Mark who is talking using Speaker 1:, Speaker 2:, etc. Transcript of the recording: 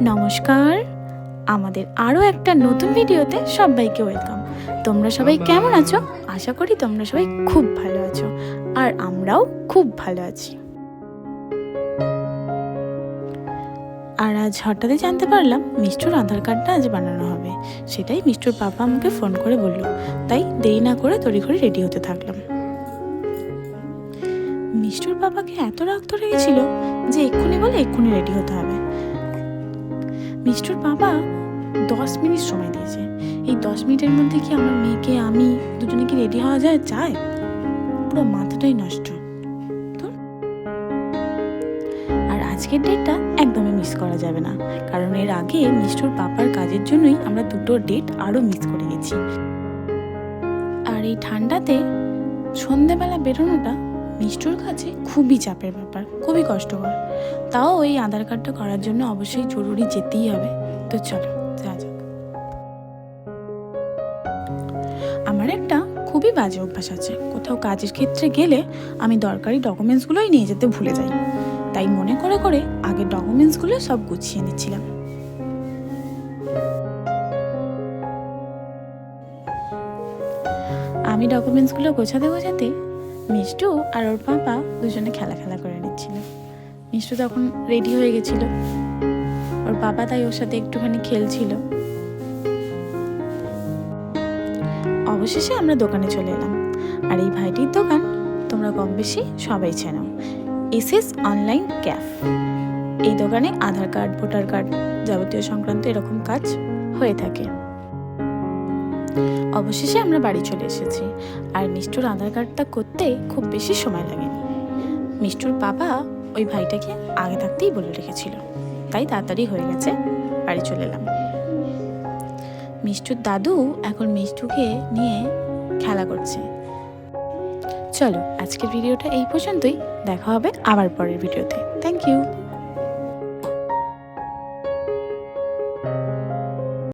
Speaker 1: নমস্কার, আমাদের আরও একটা নতুন ভিডিওতে সবাইকে ওয়েলকাম। তোমরা সবাই কেমন আছো? আশা করি তোমরা সবাই খুব ভালো আছো, আর আমরাও খুব ভালো আছি। আর আজ হঠাৎই জানতে পারলাম মিষ্টুর আধার কার্ডটা আজ বানানো হবে। সেটাই মিষ্টুর বাবা আমাকে ফোন করে বলল, তাই দেরি না করে তড়িঘড়ি রেডি হতে থাকলাম। মিষ্টুর বাবাকে এত রাগ ধরে গেছিল যে এক্ষুনি বলে এক্ষুনি রেডি হতে হবে। মিষ্টুর বাবা 10 মিনিট সময় দিয়েছে। এই 10 মিনিটের মধ্যে কি আমার মেয়েকে আমি দুজনে কি রেডি হওয়া যায়? পুরো মাথাটাই নষ্ট। আর আজকের ডেটটা একদমই মিস করা যাবে না, কারণ এর আগে মিষ্টুর পাপার কাজের জন্যই আমরা দুটো ডেট আরও মিস করে গেছি। আর এই ঠান্ডাতে সন্ধেবেলা বেরোনোটা মিষ্টুর কাছে খুবই চাপের ব্যাপার, খুবই কষ্টকর। তাও ওই আধার কার্ডটা করার জন্য অবশ্যই জরুরি যেতেই হবে। তো চলো যা যাক। আমার একটা খুবই বাজে অভ্যাস আছে, কোথাও কাজের ক্ষেত্রে গেলে আমি দরকারি ডকুমেন্টসগুলোই নিয়ে যেতে ভুলে যাই। তাই মনে করে করে আগের ডকুমেন্টসগুলো সব গুছিয়ে নিচ্ছিলাম। আমি ডকুমেন্টসগুলো গোছাতে মিষ্টু আর ওর পাপা দুজনে খেলা করে নিচ্ছিল। মিষ্টু তখন রেডি হয়ে গেছিল, ওর বাবা তাই ওর সাথে একটুখানি খেলছিল। অবশেষে আমরা দোকানে চলে এলাম। আর এই ভাইটির দোকান তোমরা কম বেশি সবাই চেনো, এসএস অনলাইন ক্যাফ। এই দোকানে আধার কার্ড, ভোটার কার্ড, যাবতীয় সংক্রান্ত এরকম কাজ হয়ে থাকে। অবশেষে আমরা বাড়ি চলে এসেছি। আর মিষ্টুর আধার কার্ডটা করতে খুব বেশি সময় লাগেনি। মিষ্টুর বাবা ওই ভাইটাকে আগে থাকতেই বলে রেখেছিল, তাই তাড়াতাড়ি হয়ে গেছে, বাড়ি চলে এলাম। মিষ্টুর দাদু এখন মিষ্টুকে নিয়ে খেলা করছে। চলো আজকের ভিডিওটা এই পর্যন্তই, দেখা হবে আবার পরের ভিডিওতে। Thank you.